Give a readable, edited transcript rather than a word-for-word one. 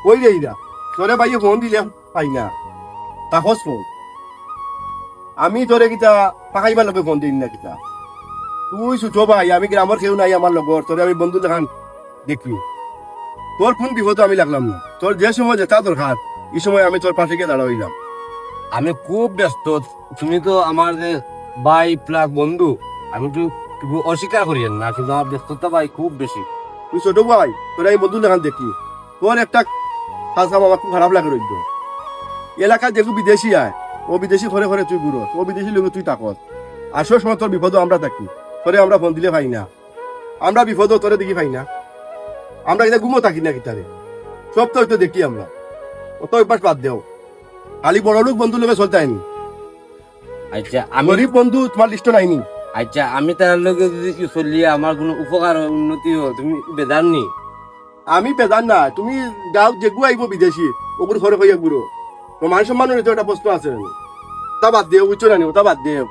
ওই রে ইরা তোরে ভাই ফোন দিলে পাই না তাহস ফোন আমি তোরে কিতা পাকাইবার লগে ফোন দিন না কিতা তুই সুচো ভাই আমি গ্রামের কেউ নাই আমার লগর তোরে আমি বন্ধু দেখান দেখি তোর কোন বিপদ আমি লাগলাম না তোর যে সময় যেটা দরকার এই সময় আমি তোর পাশে গিয়ে দাঁড়াইলাম। আমি খুব ব্যস্ত, তুমি তো আমার যে ভাই প্লাস বন্ধু, আমি তো অস্বীকার করি না, কিন্তু আমার ব্যস্ততা ভাই খুব বেশি। তুই ছোট ভাই তোর এই বন্ধু দেখান দেখি তোর একটা কাজ কাম আমার খুব খারাপ লাগে রইল এলাকায় যেগুলো বিদেশি আয় ও বিদেশি ঘরে ঘরে তুই ঘুরো ও বিদেশি লোক তুই তাকত আসর সময় তোর বিপদ আমরা থাকি তোরে আমরা ফোন দিলে পাই না আমরা বিপদ তোরে দেখি পাই না আমরা এটা ঘুমো থাকি না কিতারে সব তো হয়তো দেখি আমরা অত অভ্যাস বাদ দেও খালি বড় লোক বন্ধু লোকে চলতে আইনি আচ্ছা আমি গরিব বন্ধু তোমার লিস্ট নাইনি আচ্ছা আমি তার লগে যদি কি চলিয়ে আমার কোনো উপকার হয়, উন্নতি হয়, তুমি বেদার নি? আমি পেদান না তুমি গাঁও যেগু আইব বিদেশি ওগুলো ঘরে হইয়া ঘুরো তো মান সম্মানের তো একটা প্রশ্ন আছে তা বাদ দেও বুঝছো না তা বাদ দেও